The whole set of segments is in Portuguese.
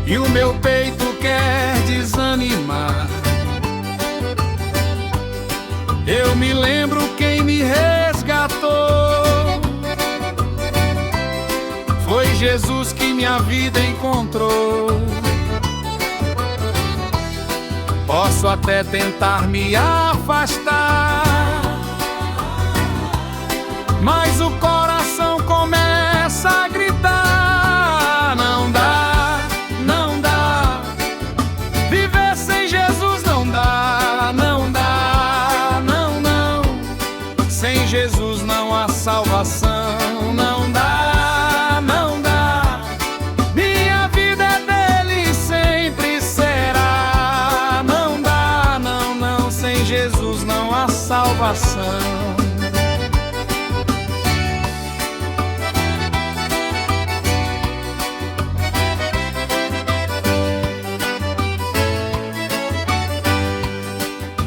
e o meu peito quer desanimar. Eu me lembro quem me resgatou. Foi Jesus que minha vida encontrou. Posso até tentar me afastar, mas o coração começa a gritar: não dá, não dá. Viver sem Jesus não dá, não dá, não, não. Sem Jesus não há salvação, não dá, não dá. Minha vida é dele, sempre será. Não dá, não, não. Sem Jesus não há salvação.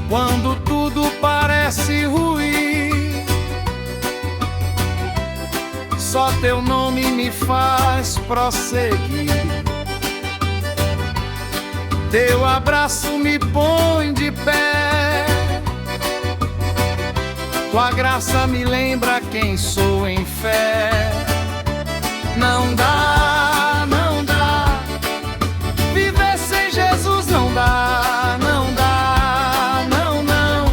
Quando tudo parece ruim, só teu nome me faz prosseguir. Teu abraço me põe de pé. Tua graça me lembra quem sou em fé. Não dá, não dá. Viver sem Jesus não dá, não dá, não, não.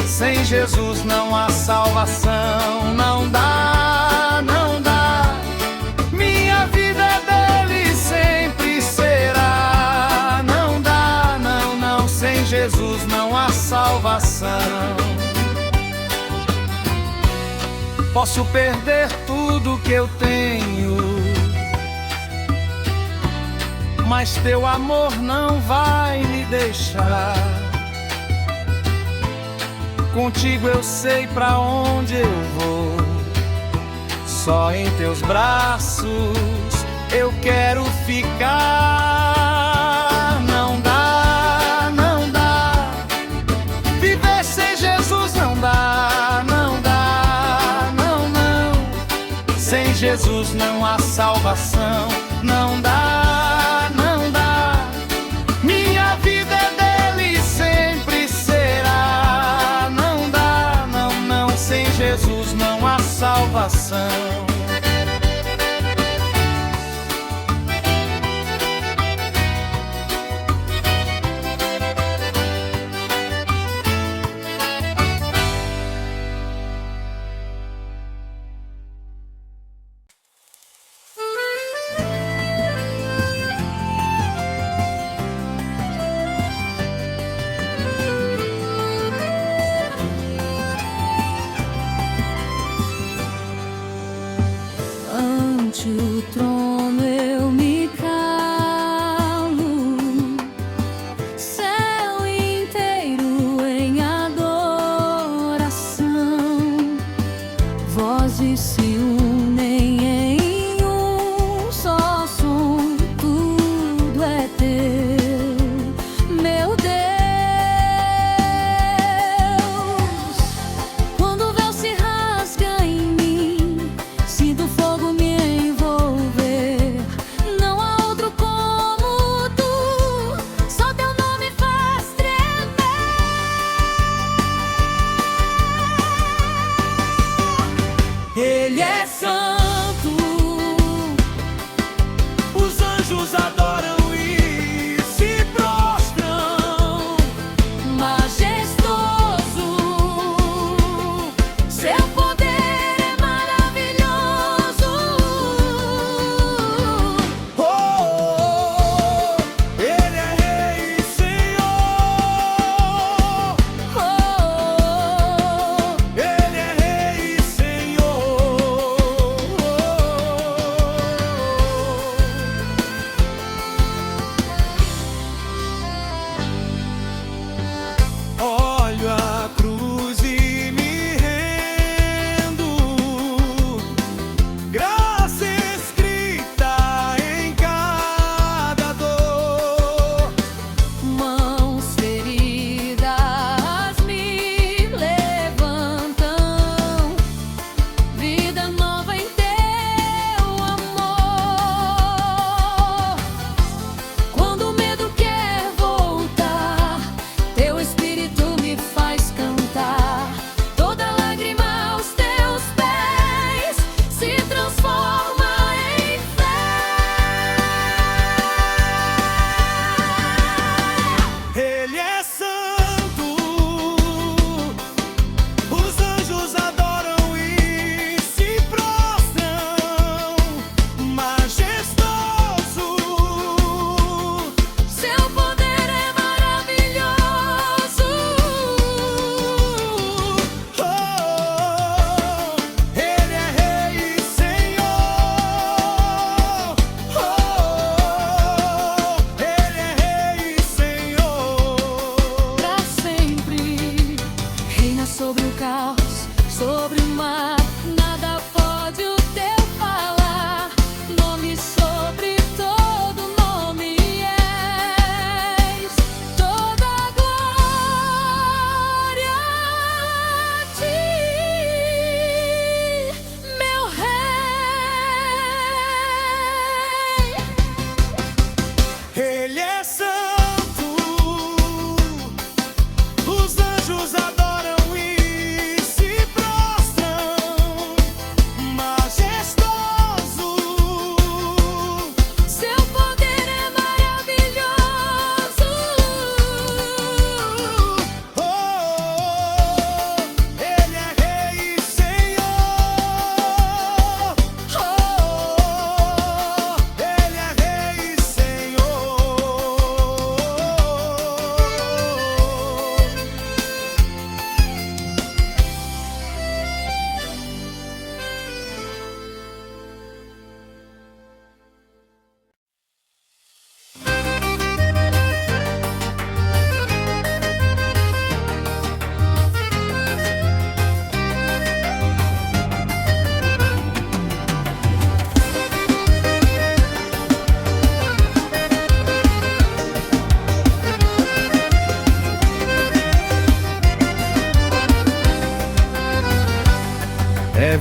Sem Jesus não há salvação, não dá, não dá. Minha vida é dele, sempre será. Não dá, não, não. Sem Jesus não há salvação. Posso perder tudo que eu tenho, mas teu amor não vai me deixar. Contigo eu sei pra onde eu vou. Só em teus braços eu quero ficar. Não dá, não dá. Viver sem Jesus não dá, não dá, não, não. Sem Jesus não há salvação. Não dá, não dá. Minha vida é dele, sempre será. Não dá, não, não. Sem Jesus não há salvação.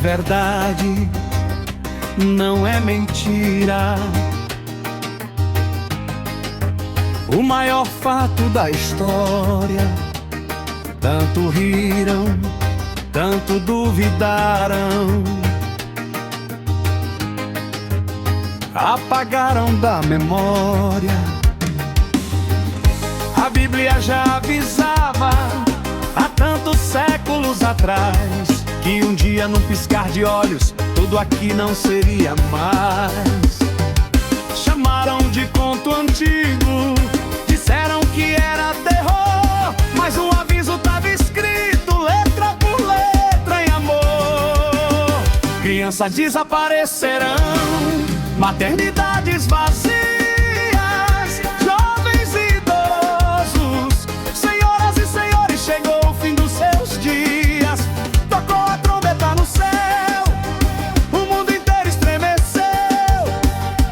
verdade, não é mentira. O maior fato da história. Tanto riram, tanto duvidaram, apagaram da memória. A Bíblia já avisava há tantos séculos atrás que um dia, num piscar de olhos, tudo aqui não seria mais. Chamaram de conto antigo, disseram que era terror, mas o aviso estava escrito letra por letra em amor. Crianças desaparecerão, maternidades vazias, jovens e idosos, senhoras e senhores, chegou o fim dos seus dias. Tocou a trombeta no céu, o mundo inteiro estremeceu.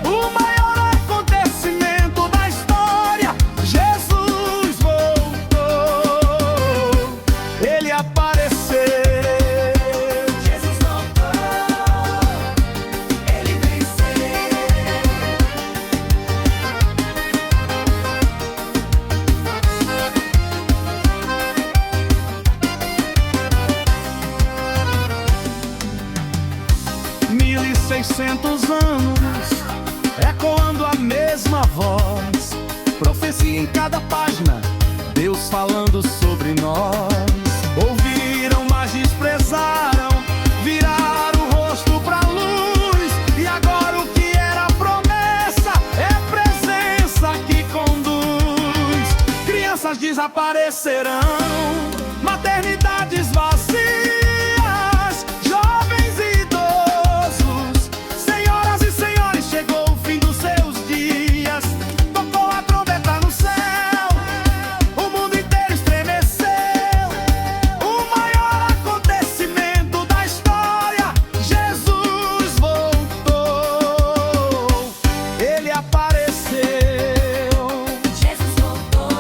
O maior acontecimento da história, Jesus voltou, Ele apareceu. Jesus voltou, Ele venceu. 1600 anos, ecoando a mesma voz, profecia em cada página, Deus falando sobre nós. Ouviram, mas desprezaram, viraram o rosto pra luz, e agora o que era promessa é presença que conduz. Crianças desaparecerão, maternidades vazias, jovens e idosos, senhoras e senhores, chegou o fim dos seus dias. Tocou a trombeta no céu, o mundo inteiro estremeceu. O maior acontecimento da história, Jesus voltou, Ele apareceu. Jesus voltou,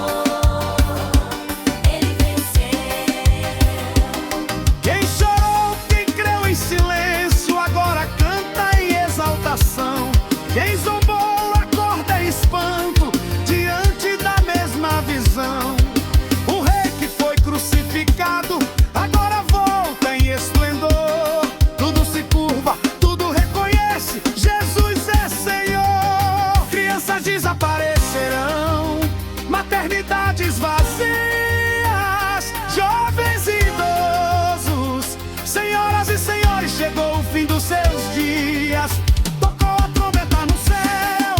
Ele venceu. Quem chorou, quem creu em silêncio, agora canta em exaltação. Quem zombou, acorda em espanto diante da mesma visão. O rei que foi crucificado agora volta em esplendor. Tudo se curva, tudo reconhece, Jesus é Senhor. Crianças desaparecerão, maternidades vazias, jovens e idosos, senhoras e senhores, chegou o fim dos seus dias. Tocou a trombeta no céu,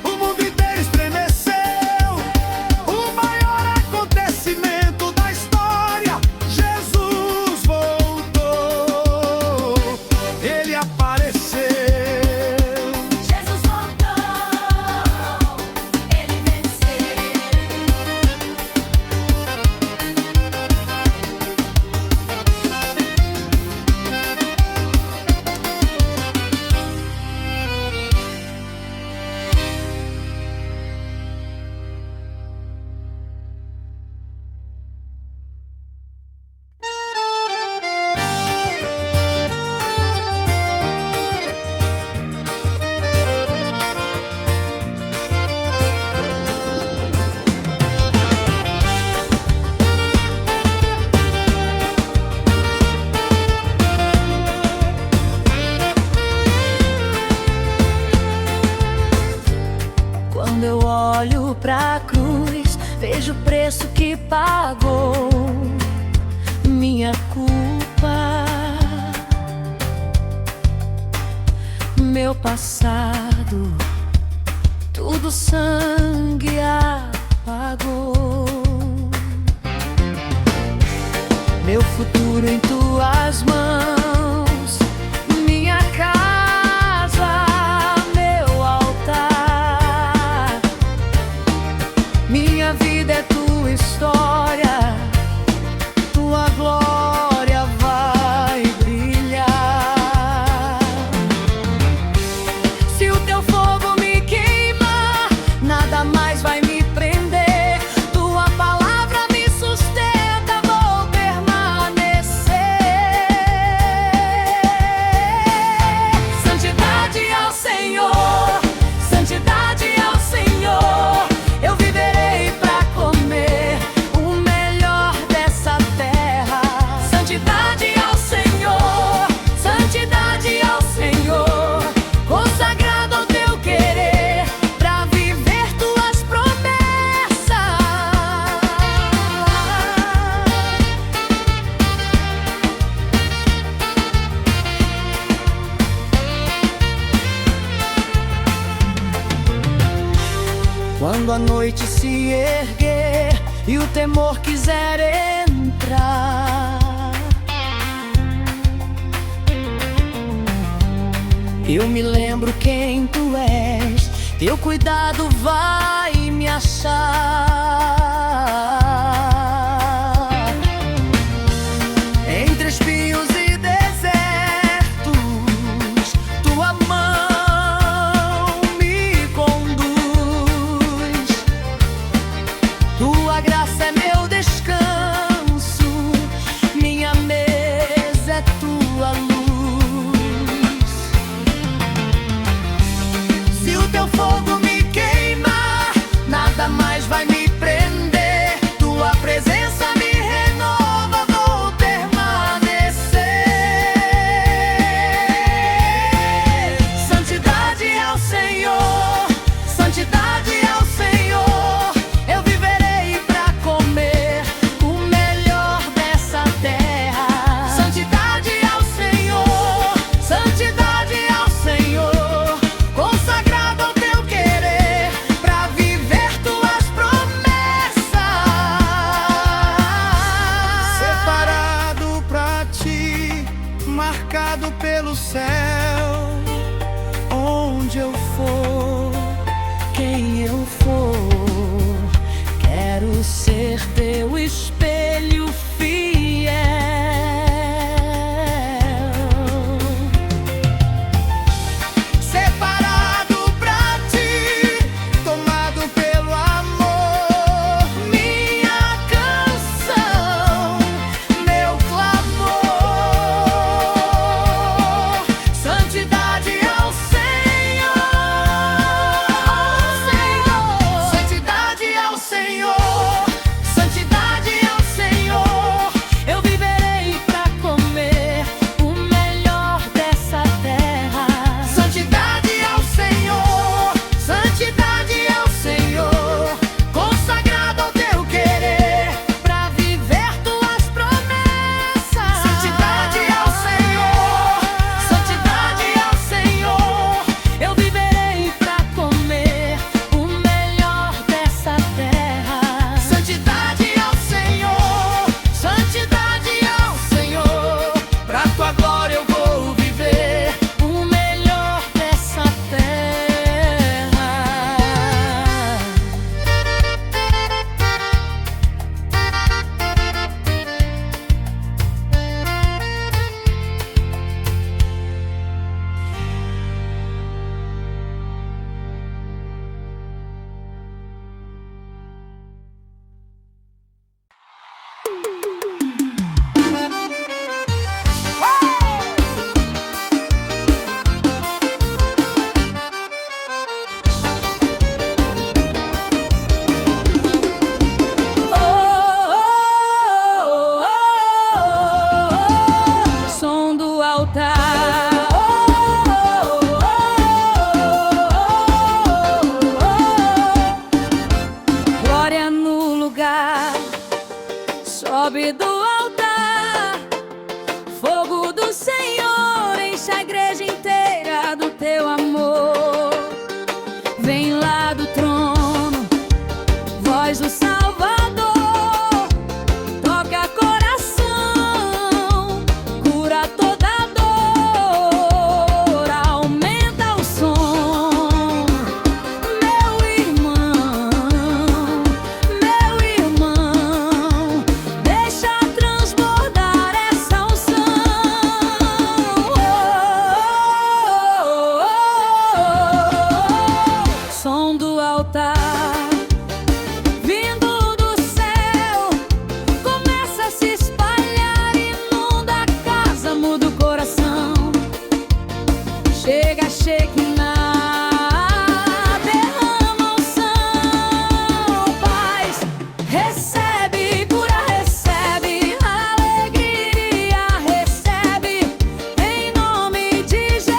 o mundo inteiro estremeceu. O maior acontecimento da história, Jesus voltou, Ele apareceu. Jesus voltou, Ele venceu. Quando eu olho pra cruz, vejo o preço que pagou minha culpa, meu passado, tudo sangue apagou. Meu futuro em tuas mãos, minha casa, meu altar, minha vida é tua história, tua glória vai brilhar. Se o teu fogo me queimar, nada mais vai me prender. Tua palavra me sustenta, vou permanecer. Quando a noite se erguer e o temor quiser entrar, eu me lembro quem tu és, teu cuidado vai me achar. Entre espinhos e desertos, tua mão me conduz. Tua graça é meu descanso, minha mesa é tua luz. Se o teu fogo me queimar, nada mais vai me prender. Tua presença me renova, vou permanecer. Santidade ao Senhor, santidade ao Senhor. Eu viverei pra comer o melhor dessa terra. Santidade ao Senhor, santidade ao Senhor. Consagrado ao teu querer, pra viver tuas promessas. Separado pra ti, marcado pelo céu. Onde eu for, quem eu for, quero ser teu espelho fiel. Separado pra ti, tomado pelo amor. Minha canção, meu clamor. Santidade ao Senhor, santidade ao Senhor, santidade ao Senhor. Eu viverei pra comer o melhor dessa terra. Santidade ao Senhor, santidade ao Senhor. Consagrado ao teu querer, pra viver tuas promessas. Santidade ao Senhor, santidade ao Senhor. Eu viverei pra comer o melhor dessa terra. Santidade ao Senhor, santidade ao Senhor. Pra tua glória eu vou viver. O melhor dessa terra. Som do altar. Glória no lugar, sobe do altar. Fogo do Senhor enche a igreja inteira do teu amor. Vem lá do trono, voz do Salvador. Toca coração, cura toda dor. Aumenta o som, meu irmão, deixa transbordar essa unção. Som do altar, vindo do céu, começa a se espalhar, inunda a casa, muda o coração. Chega, Shekinah, derrama unção, paz, recebe, cura, recebe, alegria, recebe, em nome de Jesus.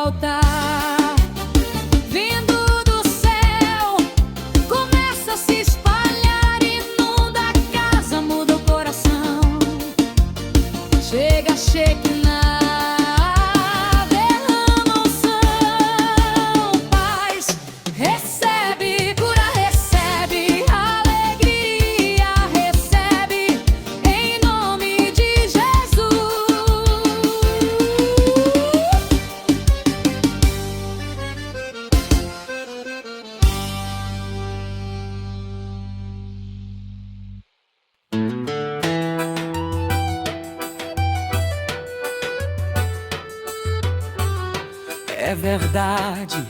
voltar. Vindo do céu, começa a se espalhar, inunda a casa, muda o coração. Chega a Shekinah, derrama unção, paz, recebe, cura, recebe, alegria, recebe, em nome de Jesus. É verdade,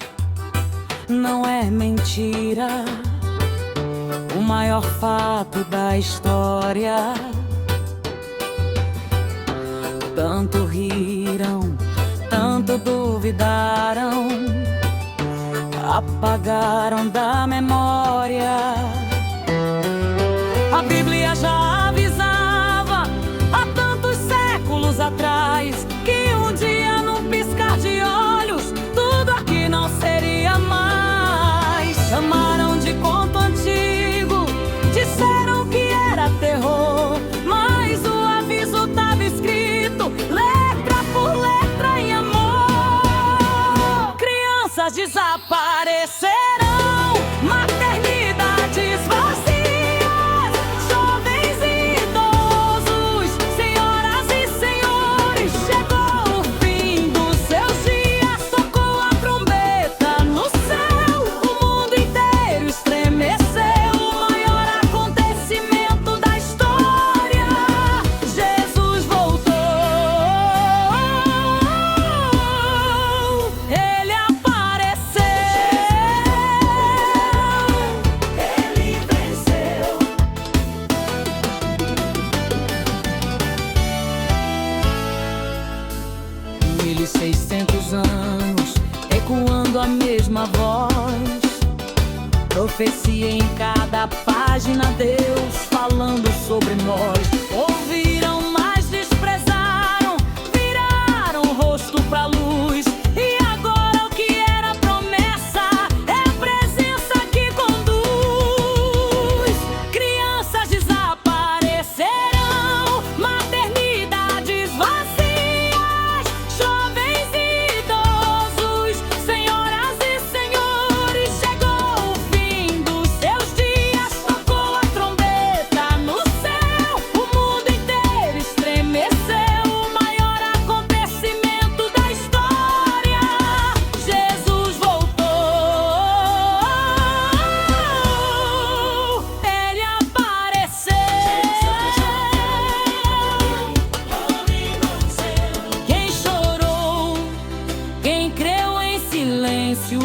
não é mentira, o maior fato da história. Tanto riram, tanto duvidaram, apagaram da memória. A Bíblia já avisava há tantos séculos atrás que um dia, num piscar de olhos, tudo aqui não seria mais. Chamaram de conto antigo, disseram que era terror, mas o aviso estava escrito, letra por letra, em amor. Crianças desaparecerão, maternidades vazias, jovens e idosos, senhoras e senhores. Chegou o fim dos seus dias, tocou a trombeta no céu, o mundo inteiro estremeceu. O maior acontecimento da história, Jesus voltou, ele apareceu, ele venceu. 1600 anos, ecoando a mesma voz, profecia em cada página, Deus falando sobre nós. Ouviram, mas desprezaram, viraram o rosto pra luz. E agora o que era promessa é a presença que conduz. Crianças desaparecerão, maternidades vazias, jovens e idosos, senhoras e senhores. Chegou o fim dos seus dias, tocou a trombeta no céu, o mundo inteiro estremeceu. O maior acontecimento da história, Jesus voltou, ele apareceu. Quem chorou, quem creu em silêncio,